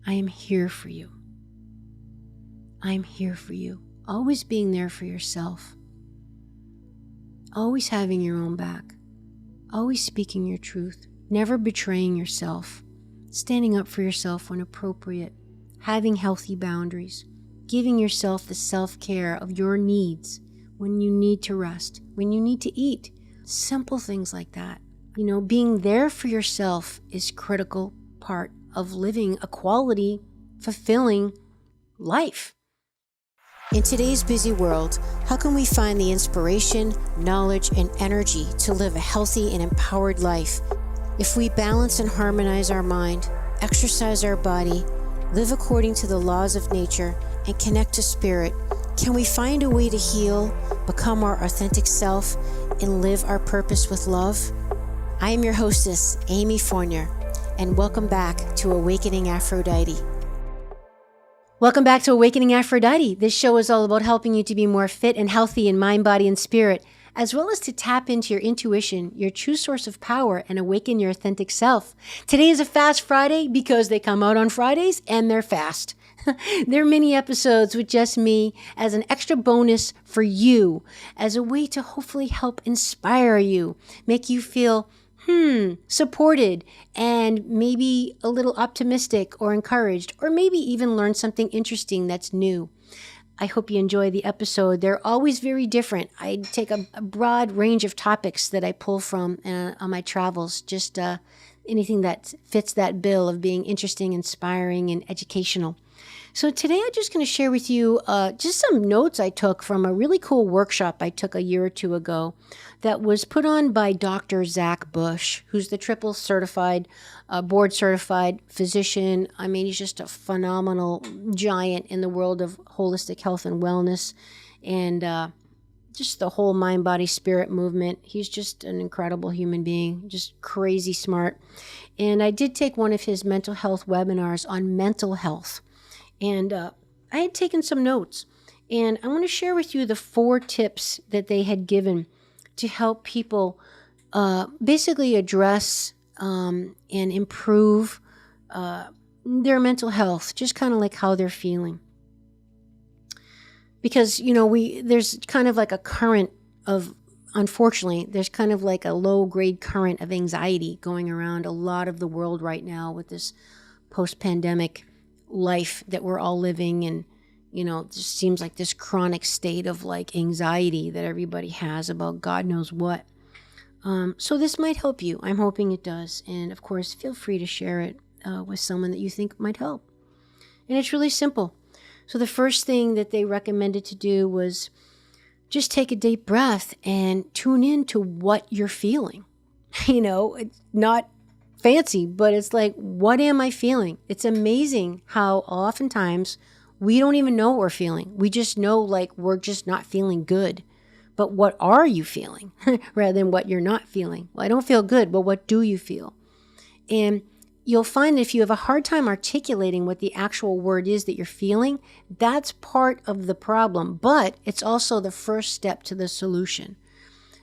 I am here for you. I am here for you. Always being there for yourself. Always having your own back. Always speaking your truth. Never betraying yourself. Standing up for yourself when appropriate. Having healthy boundaries. Giving yourself the self-care of your needs when you need to rest, when you need to eat. Simple things like that. Being there for yourself is a critical part of living a quality, fulfilling life. In today's busy world, how can we find the inspiration, knowledge, and energy to live a healthy and empowered life? If we balance and harmonize our mind, exercise our body, live according to the laws of nature, and connect to spirit, can we find a way to heal, become our authentic self, and live our purpose with love? I am your hostess, Amy Fournier, and welcome back to Awakening Aphrodite. Welcome back to Awakening Aphrodite. This show is all about helping you to be more fit and healthy in mind, body, and spirit, as well as to tap into your intuition, your true source of power, and awaken your authentic self. Today is a Fast Friday because they come out on Fridays and they're fast. They're mini episodes with just me as an extra bonus for you, as a way to hopefully help inspire you, make you feel supported, and maybe a little optimistic or encouraged, or maybe even learn something interesting that's new. I hope you enjoy the episode. They're always very different. I take a broad range of topics that I pull from on my travels, just anything that fits that bill of being interesting, inspiring, and educational. So today I'm just going to share with you just some notes I took from a really cool workshop I took a year or two ago that was put on by Dr. Zach Bush, who's the triple certified, board certified physician. I mean, he's just a phenomenal giant in the world of holistic health and wellness and just the whole mind, body, spirit movement. He's just an incredible human being, just crazy smart. And I did take one of his mental health webinars on mental health. And I had taken some notes, and I want to share with you the 4 tips that they had given to help people basically address and improve their mental health, just kind of like how they're feeling. Because, there's kind of like a current of, unfortunately, there's kind of like a low-grade current of anxiety going around a lot of the world right now with this post-pandemic life that we're all living, and it just seems like this chronic state of like anxiety that everybody has about God knows what. So this might help you. I'm hoping it does. And of course, feel free to share it with someone that you think might help. And it's really simple. So the first thing that they recommended to do was just take a deep breath and tune in to what you're feeling. It's not fancy, but it's like, what am I feeling? It's amazing how oftentimes we don't even know what we're feeling. We just know like we're just not feeling good. But what are you feeling rather than what you're not feeling? Well, I don't feel good, but what do you feel? And you'll find that if you have a hard time articulating what the actual word is that you're feeling, that's part of the problem, but it's also the first step to the solution.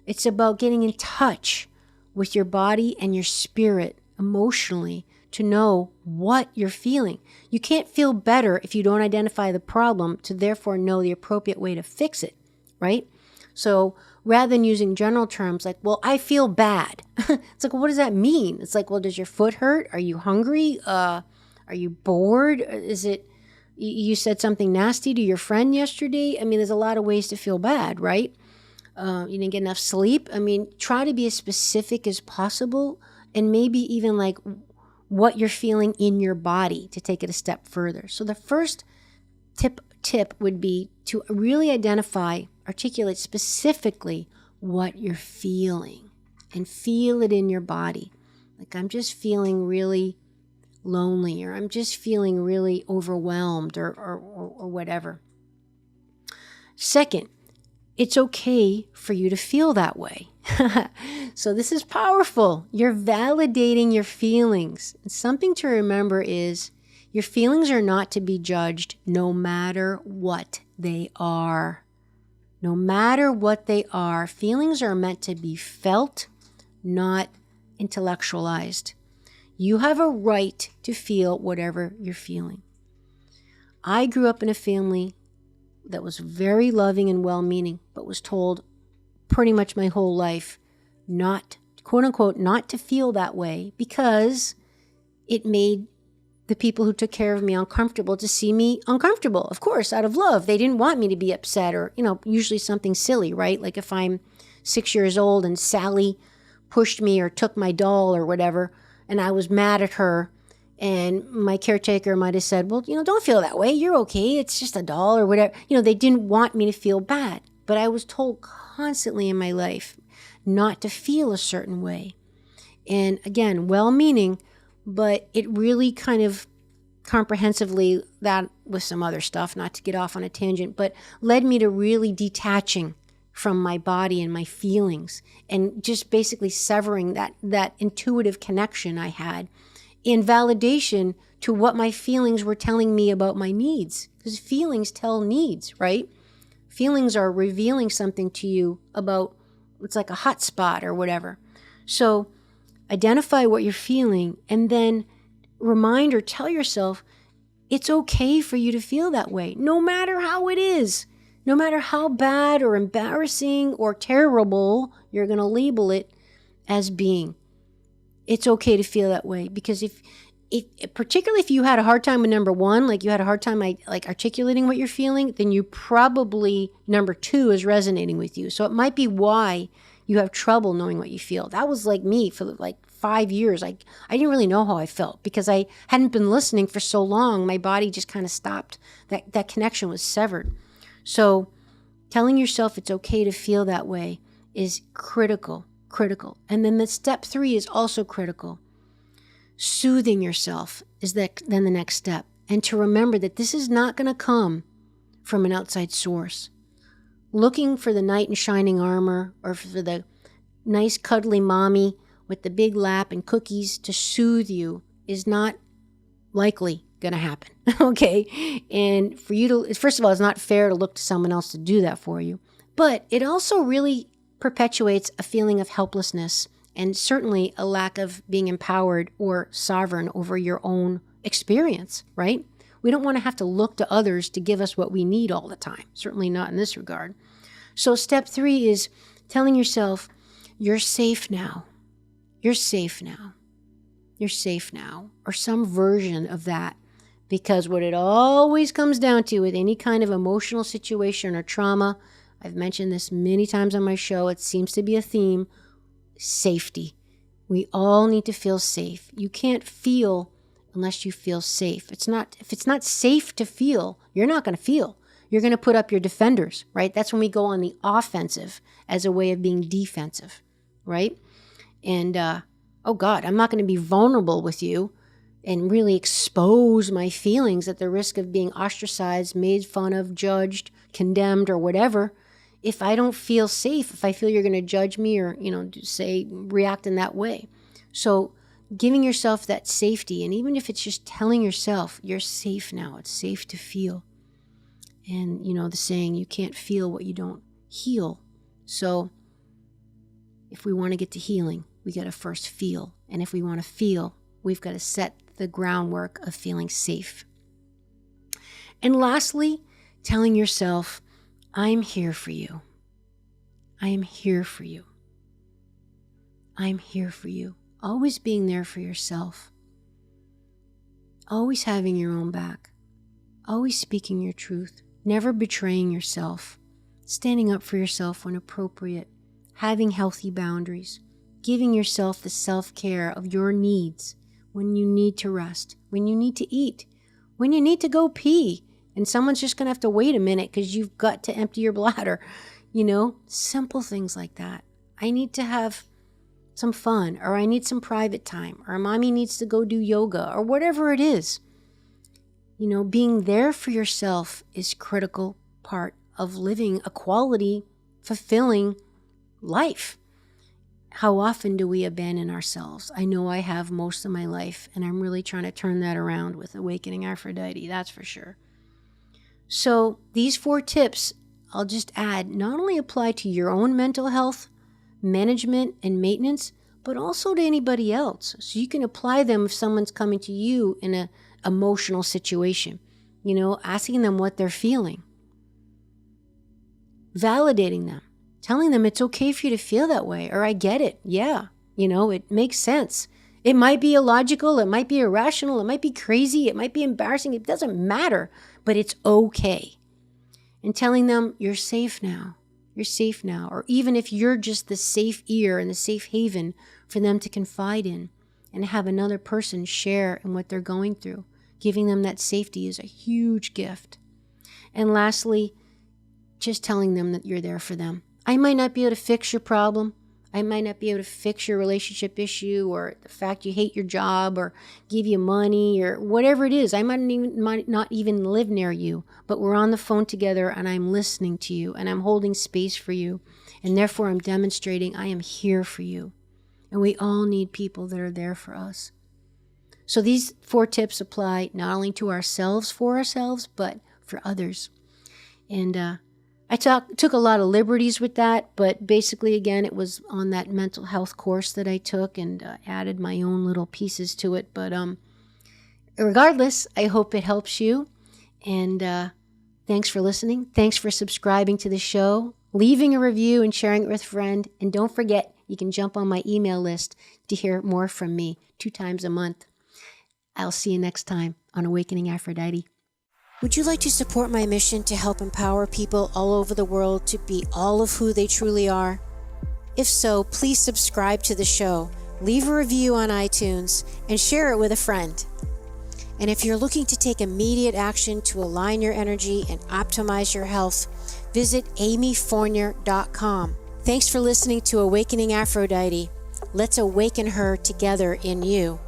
It's about getting in touch with your body and your spirit emotionally to know what you're feeling. You can't feel better if you don't identify the problem to therefore know the appropriate way to fix it, right? So rather than using general terms like, well, I feel bad. It's like, well, what does that mean? It's like, well, does your foot hurt? Are you hungry? Are you bored? Is it, you said something nasty to your friend yesterday? I mean, there's a lot of ways to feel bad, right? You didn't get enough sleep. I mean, try to be as specific as possible, and maybe even like what you're feeling in your body to take it a step further. So the first tip would be to really articulate specifically what you're feeling and feel it in your body. Like, I'm just feeling really lonely, or I'm just feeling really overwhelmed, or whatever. Second, it's okay for you to feel that way. So this is powerful. You're validating your feelings. And something to remember is your feelings are not to be judged no matter what they are. No matter what they are, feelings are meant to be felt, not intellectualized. You have a right to feel whatever you're feeling. I grew up in a family that was very loving and well-meaning, but was told pretty much my whole life not, quote unquote, not to feel that way because it made the people who took care of me uncomfortable to see me uncomfortable. Of course, out of love. They didn't want me to be upset or, usually something silly, right? Like if I'm 6 years old and Sally pushed me or took my doll or whatever, and I was mad at her, and my caretaker might have said, well, don't feel that way. You're okay. It's just a doll or whatever. They didn't want me to feel bad. But I was told constantly in my life not to feel a certain way. And again, well-meaning, but it really kind of comprehensively, that with some other stuff, not to get off on a tangent, but led me to really detaching from my body and my feelings and just basically severing that intuitive connection I had in validation to what my feelings were telling me about my needs. Because feelings tell needs, right? Feelings are revealing something to you about, it's like a hot spot or whatever. So identify what you're feeling and then remind or tell yourself it's okay for you to feel that way, no matter how it is, no matter how bad or embarrassing or terrible you're going to label it as being. It's okay to feel that way because if particularly if you had a hard time with number one, like you had a hard time like articulating what you're feeling, then you probably number two is resonating with you. So it might be why you have trouble knowing what you feel. That was like me for like 5 years. I didn't really know how I felt because I hadn't been listening for so long. My body just kind of stopped. That connection was severed. So telling yourself it's okay to feel that way is critical. And then the step 3 is also critical. Soothing yourself is then the next step. And to remember that this is not going to come from an outside source. Looking for the knight in shining armor or for the nice cuddly mommy with the big lap and cookies to soothe you is not likely going to happen. Okay? And for you to, first of all, it's not fair to look to someone else to do that for you. But it also really perpetuates a feeling of helplessness and certainly a lack of being empowered or sovereign over your own experience, right? We don't want to have to look to others to give us what we need all the time, certainly not in this regard. So step 3 is telling yourself, you're safe now. You're safe now. You're safe now, or some version of that. Because what it always comes down to with any kind of emotional situation or trauma, I've mentioned this many times on my show, it seems to be a theme, safety. We all need to feel safe. You can't feel unless you feel safe. If it's not safe to feel, you're not going to feel. You're going to put up your defenders, right? That's when we go on the offensive as a way of being defensive, right? And, oh God, I'm not going to be vulnerable with you and really expose my feelings at the risk of being ostracized, made fun of, judged, condemned, or whatever. If I don't feel safe, if I feel you're going to judge me or, react in that way. So giving yourself that safety, and even if it's just telling yourself, you're safe now, it's safe to feel. And, the saying, you can't feel what you don't heal. So if we want to get to healing, we got to first feel. And if we want to feel, we've got to set the groundwork of feeling safe. And lastly, telling yourself, I'm here for you. I am here for you. I'm here for you. Always being there for yourself. Always having your own back. Always speaking your truth. Never betraying yourself. Standing up for yourself when appropriate. Having healthy boundaries. Giving yourself the self-care of your needs when you need to rest. When you need to eat. When you need to go pee. And someone's just going to have to wait a minute because you've got to empty your bladder. Simple things like that. I need to have some fun, or I need some private time, or mommy needs to go do yoga, or whatever it is. Being there for yourself is a critical part of living a quality, fulfilling life. How often do we abandon ourselves? I know I have most of my life, and I'm really trying to turn that around with Awakening Aphrodite, that's for sure. So these 4 tips, I'll just add, not only apply to your own mental health, management, and maintenance, but also to anybody else. So you can apply them if someone's coming to you in an emotional situation, asking them what they're feeling, validating them, telling them it's okay for you to feel that way, or I get it. Yeah, it makes sense. It might be illogical, it might be irrational, it might be crazy, it might be embarrassing. It doesn't matter, but it's okay. And telling them you're safe now. You're safe now. Or even if you're just the safe ear and the safe haven for them to confide in and have another person share in what they're going through. Giving them that safety is a huge gift. And lastly, just telling them that you're there for them. I might not be able to fix your problem. I might not be able to fix your relationship issue or the fact you hate your job or give you money or whatever it is. I might not even live near you, but we're on the phone together and I'm listening to you and I'm holding space for you. And therefore I'm demonstrating I am here for you. And we all need people that are there for us. So these 4 tips apply not only to ourselves, for ourselves, but for others. And I took a lot of liberties with that, but basically, again, it was on that mental health course that I took and added my own little pieces to it. But regardless, I hope it helps you. And thanks for listening. Thanks for subscribing to the show, leaving a review and sharing it with a friend. And don't forget, you can jump on my email list to hear more from me 2 times a month. I'll see you next time on Awakening Aphrodite. Would you like to support my mission to help empower people all over the world to be all of who they truly are? If so, please subscribe to the show, leave a review on iTunes, and share it with a friend. And if you're looking to take immediate action to align your energy and optimize your health, visit amyfournier.com. Thanks for listening to Awakening Aphrodite. Let's awaken her together in you.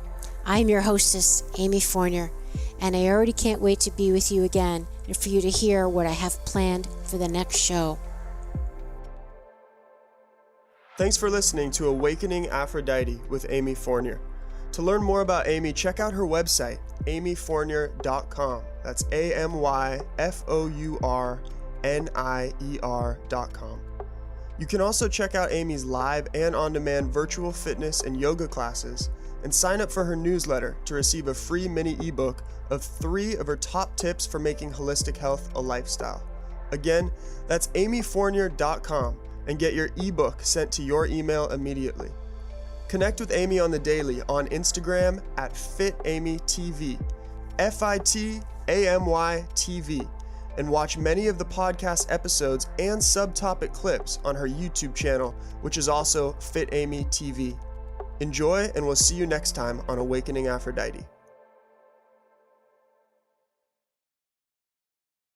I'm your hostess, Amy Fournier. And I already can't wait to be with you again and for you to hear what I have planned for the next show. Thanks for listening to Awakening Aphrodite with Amy Fournier. To learn more about Amy, check out her website, amyfournier.com. That's amyfournier.com. You can also check out Amy's live and on-demand virtual fitness and yoga classes and sign up for her newsletter to receive a free mini ebook of 3 of her top tips for making holistic health a lifestyle. Again, that's amyfournier.com and get your ebook sent to your email immediately. Connect with Amy on the daily on Instagram at FitAmyTV, FITAMYTV, and watch many of the podcast episodes and subtopic clips on her YouTube channel, which is also FitAmyTV. Enjoy, and we'll see you next time on Awakening Aphrodite.